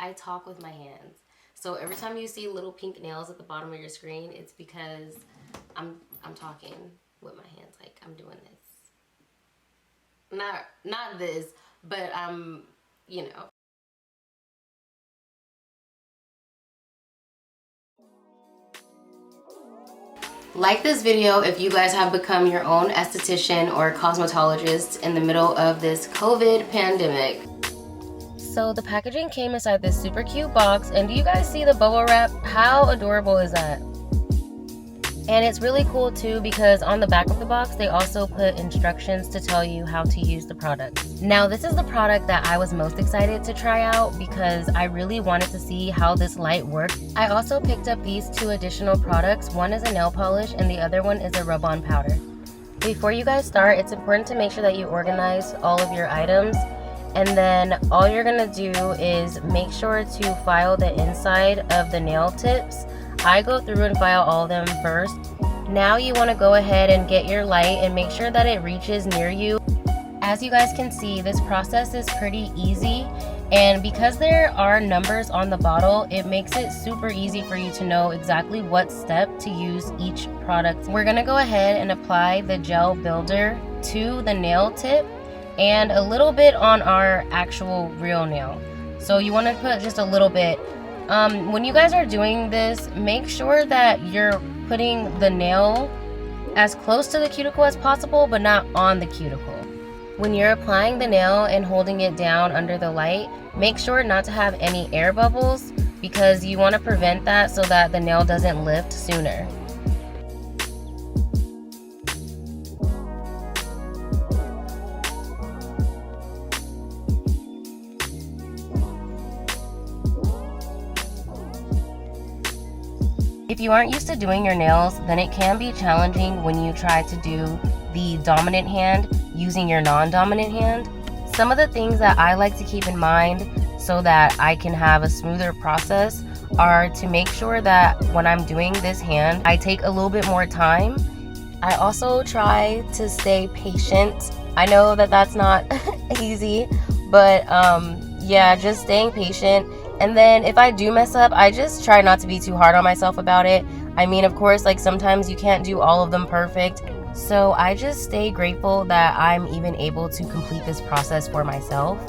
I talk with my hands. So every time you see little pink nails at the bottom of your screen, it's because I'm talking with my hands. Like, I'm doing this. Not this, but I'm, you know. Like this video if you guys have become your own esthetician or cosmetologist in the middle of this COVID pandemic. So the packaging came inside this super cute box, and do you guys see the bubble wrap? How adorable is that? And it's really cool too because on the back of the box they also put instructions to tell you how to use the product. Now this is the product that I was most excited to try out because I really wanted to see how this light worked. I also picked up these 2 additional products. One is a nail polish and the other one is a rub-on powder. Before you guys start, it's important to make sure that you organize all of your items. And then all you're gonna do is make sure to file the inside of the nail tips. I go through and file all of them first. Now you want to go ahead and get your light and make sure that it reaches near you. As you guys can see, this process is pretty easy, and because there are numbers on the bottle, it makes it super easy for you to know exactly what step to use each product. We're gonna go ahead and apply the gel builder to the nail tip and a little bit on our actual real nail. So you want to put just a little bit. When you guys are doing this, make sure that you're putting the nail as close to the cuticle as possible, but not on the cuticle. When you're applying the nail and holding it down under the light, make sure not to have any air bubbles because you want to prevent that so that the nail doesn't lift sooner. If you aren't used to doing your nails, then it can be challenging when you try to do the dominant hand using your non-dominant hand. Some of the things that I like to keep in mind so that I can have a smoother process are to make sure that when I'm doing this hand, I take a little bit more time. I also try to stay patient. I know that that's not easy, but yeah, just staying patient. And then if I do mess up, I just try not to be too hard on myself about it. I mean, of course, like sometimes you can't do all of them perfect. So I just stay grateful that I'm even able to complete this process for myself.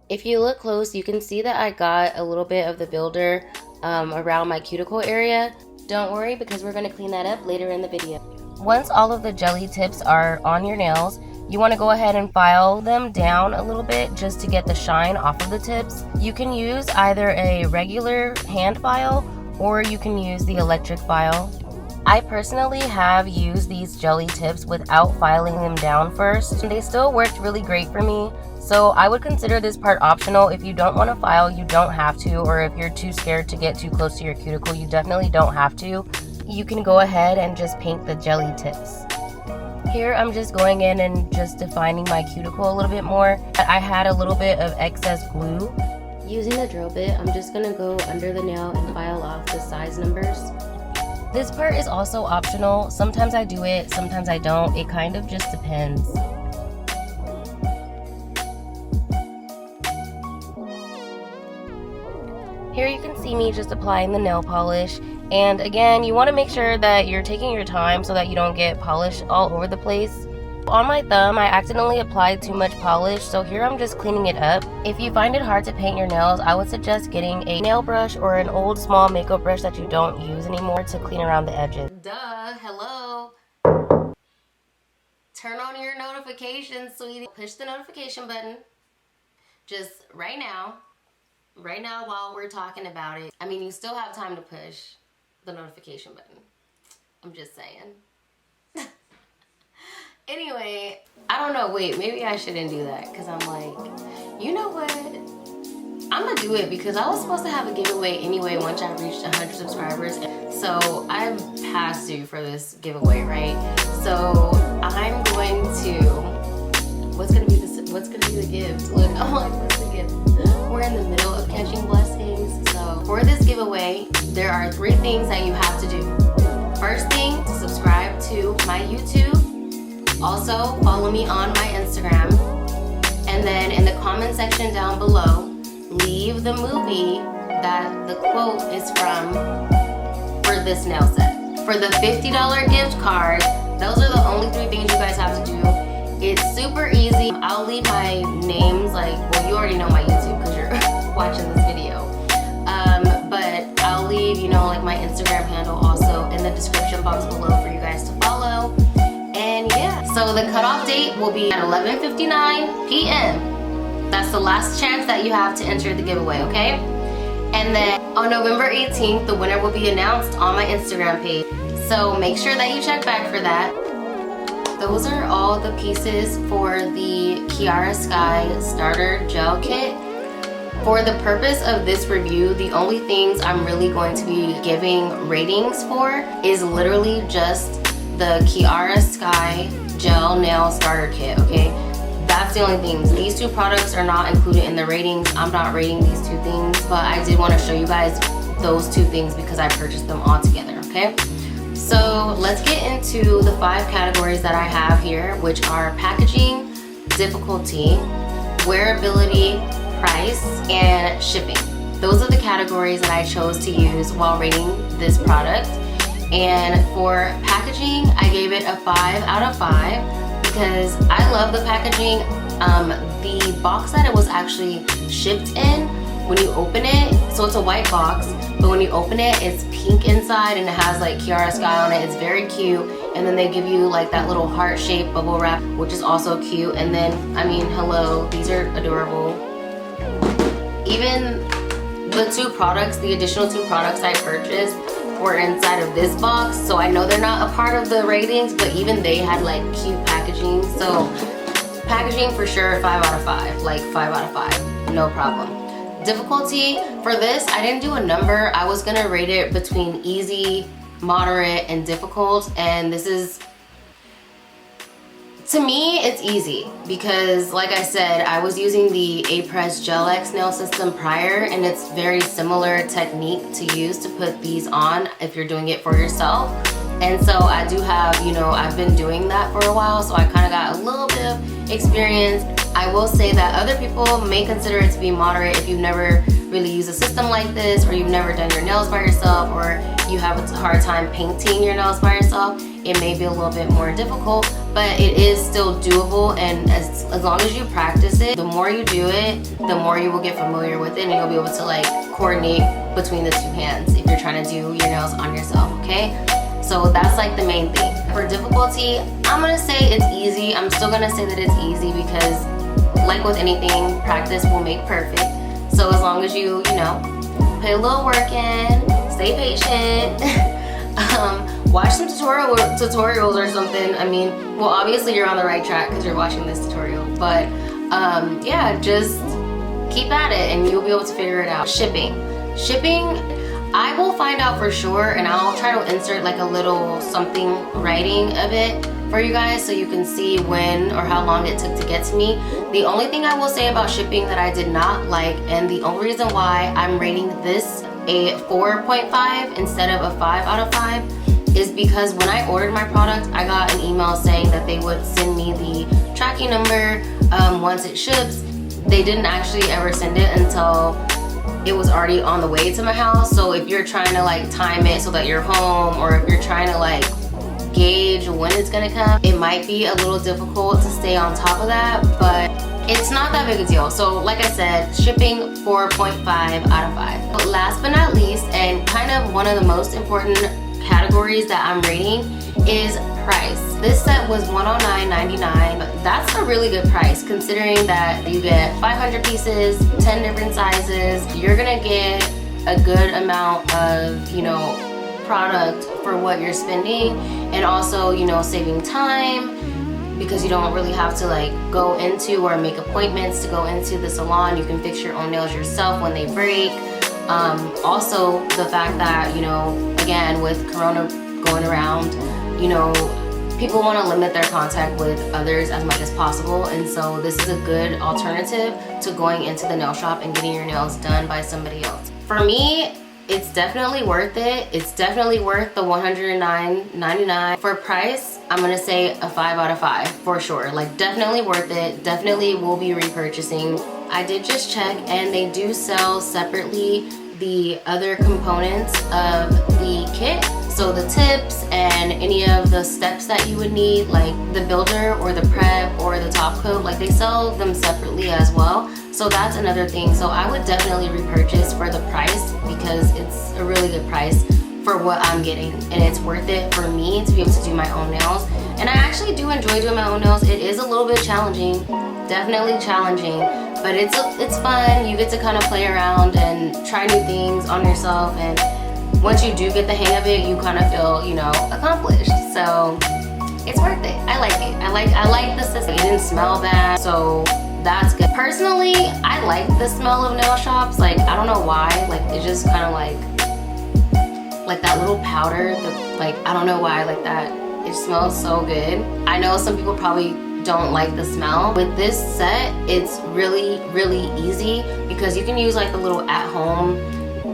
If you look close, you can see that I got a little bit of the builder around my cuticle area. Don't worry because we're going to clean that up later in the video. Once all of the jelly tips are on your nails, you want to go ahead and file them down a little bit just to get the shine off of the tips. You can use either a regular hand file or you can use the electric file. I personally have used these jelly tips without filing them down first. They still worked really great for me. So I would consider this part optional. If you don't want to file, you don't have to, or if you're too scared to get too close to your cuticle, you definitely don't have to. You can go ahead and just paint the jelly tips. Here I'm just going in and just defining my cuticle a little bit more. I had a little bit of excess glue. Using the drill bit, I'm just going to go under the nail and file off the size numbers. This part is also optional. Sometimes I do it, sometimes I don't. It kind of just depends. Here you can see me just applying the nail polish, and again, you want to make sure that you're taking your time so that you don't get polish all over the place. On my thumb, I accidentally applied too much polish, so here I'm just cleaning it up. If you find it hard to paint your nails, I would suggest getting a nail brush or an old small makeup brush that you don't use anymore to clean around the edges. Duh, hello. Turn on your notifications, sweetie. Push the notification button. Just right now while we're talking about it. I mean, you still have time to push the notification button. I'm just saying. Anyway, I don't know. Wait, maybe I shouldn't do that because I'm like, you know what? I'm gonna do it because I was supposed to have a giveaway anyway once I reached 100 subscribers. So I'm past due for this giveaway, right? So I'm going to, what's gonna be the what's gonna be the gift? Look, I'm like, what's the gift? We're in the middle of catching blessings. So for this giveaway, there are 3 things that you have to do. First thing, to subscribe to my YouTube. Also, follow me on my Instagram. And then in the comment section down below, leave the movie that the quote is from for this nail set. For the $50 gift card, those are the only 3 things you guys have to do. It's super easy. I'll leave my names, like, well, you already know my YouTube because you're watching this video. But I'll leave, you know, like my Instagram handle also in the description box below for you guys to follow. And yeah, so the cutoff date will be at 11:59 p.m. That's the last chance that you have to enter the giveaway, okay? And then on November 18th, the winner will be announced on my Instagram page. So make sure that you check back for that. Those are all the pieces for the Kiara Sky starter gel kit. For the purpose of this review, the only things I'm really going to be giving ratings for is literally just the Kiara Sky gel nail starter kit, okay? That's the only things. These 2 products are not included in the ratings. I'm not rating these 2 things, but I did want to show you guys those 2 things because I purchased them all together, okay? So let's get into the 5 categories that I have here, which are packaging, difficulty, wearability, price, and shipping. Those are the categories that I chose to use while rating this product. And for packaging, I gave it a 5 out of 5 because I love the packaging. The box that it was actually shipped in, when you open it, so it's a white box, but when you open it, it's pink inside and it has like Kiara Sky on it. It's very cute. And then they give you like that little heart-shaped bubble wrap, which is also cute. And then, I mean, hello, these are adorable. Even the 2 products, the additional 2 products I purchased were inside of this box. So I know they're not a part of the ratings, but even they had like cute packaging. So packaging for sure, 5 out of 5, like 5 out of 5, no problem. Difficulty for this, I didn't do a number. I was gonna rate it between easy, moderate, and difficult. And this is, to me, it's easy because like I said, I was using the Aprés Gel X nail system prior, and it's very similar technique to use to put these on if you're doing it for yourself. And so I do have, you know, I've been doing that for a while, so I kind of got a little bit of experience. I will say that other people may consider it to be moderate if you've never really used a system like this, or you've never done your nails by yourself, or you have a hard time painting your nails by yourself. It may be a little bit more difficult, but it is still doable. And as long as you practice it, the more you do it, the more you will get familiar with it, and you'll be able to like coordinate between the 2 hands if you're trying to do your nails on yourself, okay? So that's like the main thing. For difficulty, I'm gonna say it's easy. I'm still gonna say that it's easy because like with anything, practice will make perfect. So as long as you know, put a little work in, stay patient, watch some tutorials or something. I mean, well, obviously you're on the right track because you're watching this tutorial, but yeah, just keep at it and you'll be able to figure it out. Shipping, I will find out for sure, and I'll try to insert like a little something writing of it for you guys so you can see when or how long it took to get to me. The only thing I will say about shipping that I did not like, and the only reason why I'm rating this a 4.5 instead of a 5 out of 5 is because when I ordered my product, I got an email saying that they would send me the tracking number once it ships. They didn't actually ever send it until it was already on the way to my house. So if you're trying to like time it so that you're home, or if you're trying to like gauge when it's gonna come, it might be a little difficult to stay on top of that, but it's not that big a deal. So like I said, shipping 4.5 out of 5. But last but not least, and kind of one of the most important categories that I'm rating is price. This set was $109.99. That's a really good price considering that you get 500 pieces, 10 different sizes. You're gonna get a good amount of, you know, product for what you're spending, and also, you know, saving time because you don't really have to like go into or make appointments to go into the salon. You can fix your own nails yourself when they break. Also the fact that, you know, again, with Corona going around, you know, people want to limit their contact with others as much as possible, and so this is a good alternative to going into the nail shop and getting your nails done by somebody else. For me, it's definitely worth it. It's definitely worth the $109.99. For price, I'm gonna say a 5 out of 5 for sure. Like, definitely worth it. Definitely will be repurchasing. I did just check, and they do sell separately the other components of the kit. So the tips and any of the steps that you would need, like the builder or the prep or the top coat, like they sell them separately as well. So that's another thing. So I would definitely repurchase for the price, because it's a really good price for what I'm getting, and it's worth it for me to be able to do my own nails. And I actually do enjoy doing my own nails. It is a little bit challenging, definitely challenging, but it's fun. You get to kind of play around and try new things on yourself, and once you do get the hang of it, you kind of feel, you know, accomplished. So it's worth it. I like it. I like the system. It didn't smell bad, so that's good. Personally, I like the smell of nail shops. Like, I don't know why. Like, it's just kind of like that little powder. Like, I don't know why I like that. It smells so good. I know some people probably don't like the smell. With this set, it's really, really easy because you can use like the little at-home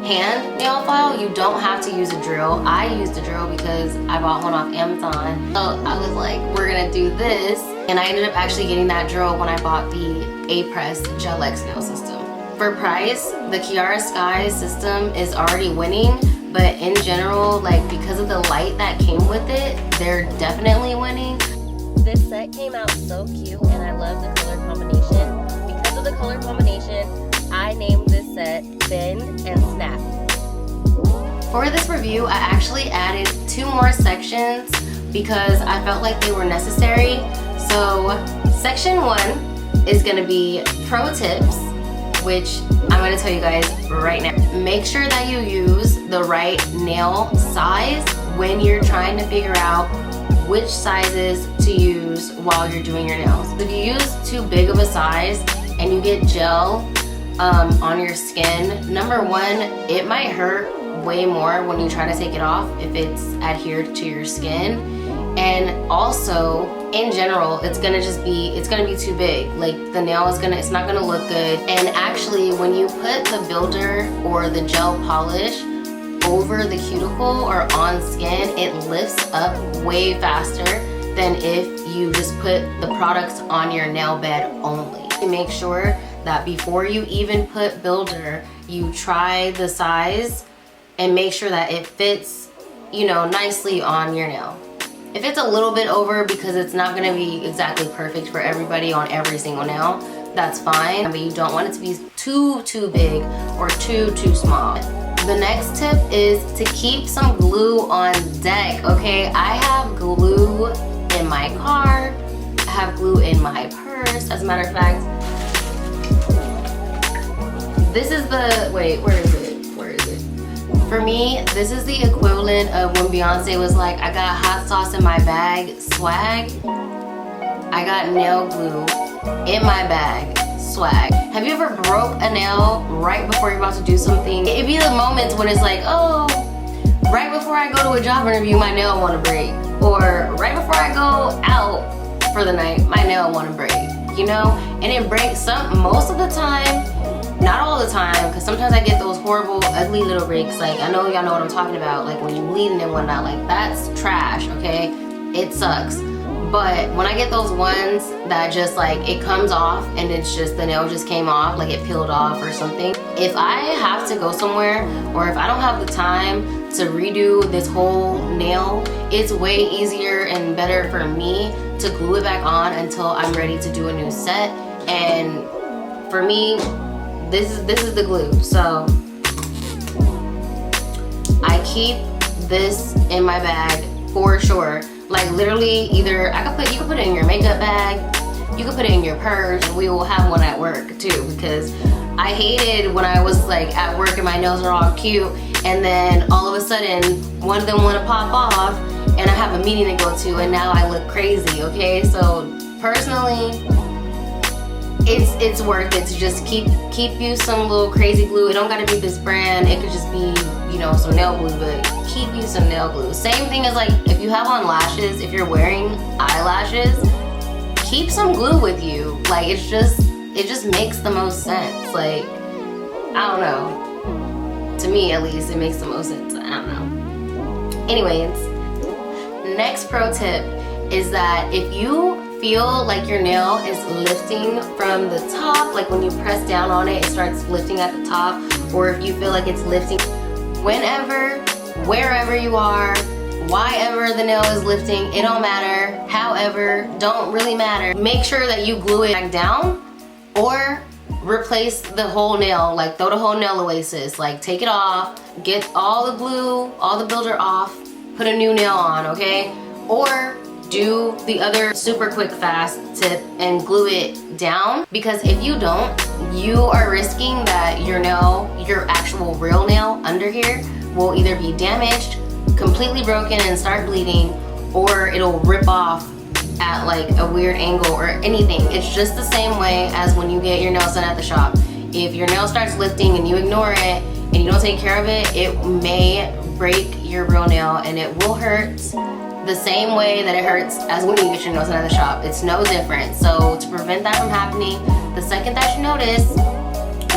hand nail file. You don't have to use a drill. I used a drill because I bought one off Amazon. So I was like, we're gonna do this. And I ended up actually getting that drill when I bought the Aprés Gel X nail system. For price, the Kiara Sky system is already winning, but in general, like, because of the light that came with it, they're definitely winning. This set came out so cute, and I love the color combination. Because of the color combination, I named this set Bend and Snap. For this review, I actually added 2 more sections because I felt like they were necessary. So section 1 is gonna be pro tips, which I'm gonna tell you guys right now. Make sure that you use the right nail size when you're trying to figure out which sizes to use while you're doing your nails. If you use too big of a size and you get gel on your skin, number 1, it might hurt way more when you try to take it off if it's adhered to your skin. And also, in general, it's gonna be too big. Like, the nail it's not gonna look good. And actually, when you put the builder or the gel polish over the cuticle or on skin, it lifts up way faster than if you just put the products on your nail bed only. Make sure that before you even put builder, you try the size and make sure that it fits, you know, nicely on your nail. If it's a little bit over, because it's not gonna be exactly perfect for everybody on every single nail, that's fine, but you don't want it to be too big or too small. The next tip is to keep some glue on deck, okay? I have glue in my car, I have glue in my purse. As a matter of fact, this is the, wait, where is it? For me, this is the equivalent of when Beyonce was like, I got hot sauce in my bag, swag. I got nail glue in my bag, swag. Have you ever broke a nail right before you're about to do something? It'd be the moments when it's like, oh, right before I go to a job interview, my nail wanna break. Or right before I go out for the night, my nail wanna break, you know? And it breaks most of the time. Not all the time, because sometimes I get those horrible, ugly little breaks. Like, I know y'all know what I'm talking about. Like, when you're bleeding and whatnot, like, that's trash, okay? It sucks. But when I get those ones that just, like, it comes off and it's just, the nail just came off, like it peeled off or something. If I have to go somewhere, or if I don't have the time to redo this whole nail, it's way easier and better for me to glue it back on until I'm ready to do a new set. And for me, this is the glue. So I keep this in my bag for sure. Like, literally, either you could put it in your makeup bag, you could put it in your purse, and we will have one at work too, because I hated when I was like at work and my nails are all cute, and then all of a sudden one of them want to pop off and I have a meeting to go to, and now I look crazy, okay? So personally, it's worth it to just keep you some little crazy glue. It don't gotta be this brand. It could just be, you know, some nail glue, but keep you some nail glue. Same thing as like if you have on lashes, if you're wearing eyelashes, keep some glue with you. Like it just makes the most sense. Like, I don't know. To me at least, it makes the most sense. I don't know. Anyways, next pro tip is that if you feel like your nail is lifting from the top, like when you press down on it, it starts lifting at the top, or if you feel like it's lifting whenever, wherever you are, why ever the nail is lifting, it don't matter. However, don't really matter. Make sure that you glue it back down or replace the whole nail, like throw the whole nail away, sis. Like take it off, get all the glue, all the builder off, put a new nail on, okay? Or do the other super quick fast tip and glue it down, because if you don't, you are risking that your nail, your actual real nail under here will either be damaged, completely broken and start bleeding, or it'll rip off at like a weird angle or anything. It's just the same way as when you get your nails done at the shop. If your nail starts lifting and you ignore it and you don't take care of it, it may break your real nail and it will hurt the same way that it hurts as when you get your nails done at the shop. It's no different. So to prevent that from happening, the second that you notice,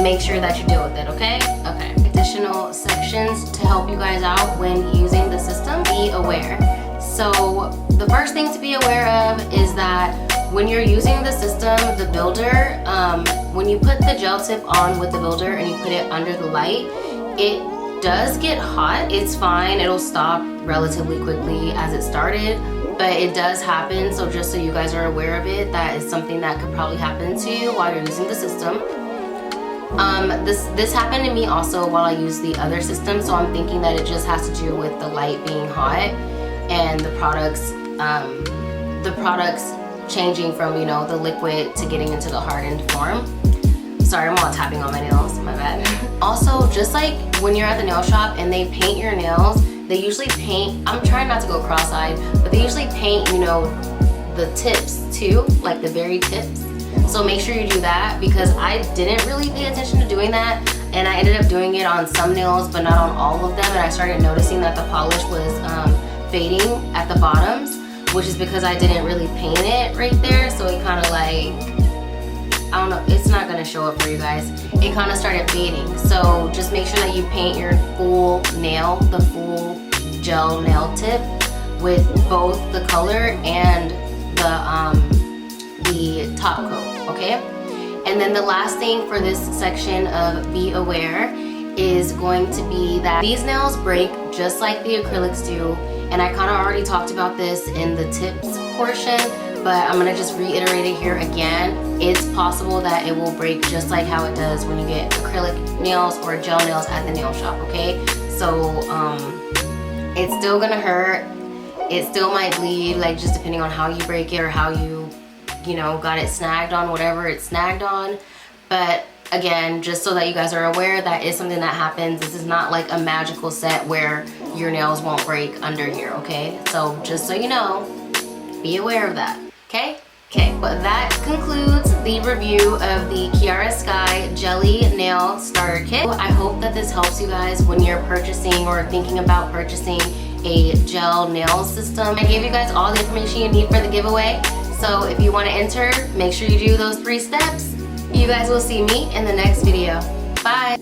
make sure that you deal with it, okay? Okay. Additional sections to help you guys out when using the system. Be aware. So the first thing to be aware of is that when you're using the system, the builder, when you put the gel tip on with the builder and you put it under the light, it does get hot. It's fine. It'll stop relatively quickly as it started, but it does happen. So just so you guys are aware of it, that is something that could probably happen to you while you're using the system. This happened to me also while I used the other system, so I'm thinking that it just has to do with the light being hot and the products changing from, you know, the liquid to getting into the hardened form. Sorry, I'm all tapping on my nails, my bad. Also, just like when you're at the nail shop and they paint your nails, they usually paint, I'm trying not to go cross-eyed, but they usually paint, you know, the tips too, like the very tips. So make sure you do that, because I didn't really pay attention to doing that, and I ended up doing it on some nails but not on all of them, and I started noticing that the polish was fading at the bottoms, which is because I didn't really paint it right there. So it kind of like, I don't know, it's not gonna show up for you guys. It kind of started fading. So just make sure that you paint your full nail, the full gel nail tip, with both the color and the top coat, okay? And then the last thing for this section of be aware is going to be that these nails break just like the acrylics do. And I kind of already talked about this in the tips portion, but I'm gonna just reiterate it here again. It's possible that it will break just like how it does when you get acrylic nails or gel nails at the nail shop, okay? So it's still gonna hurt. It still might bleed, like just depending on how you break it or how you know, got it snagged on whatever it's snagged on. But again, just so that you guys are aware, that is something that happens. This is not like a magical set where your nails won't break under here, okay? So just so you know, be aware of that, okay? Okay, but that concludes the review of the Kiara Sky Jelly Nail Starter Kit. I hope that this helps you guys when you're purchasing or thinking about purchasing a gel nail system. I gave you guys all the information you need for the giveaway. So if you want to enter, make sure you do those 3 steps. You guys will see me in the next video. Bye.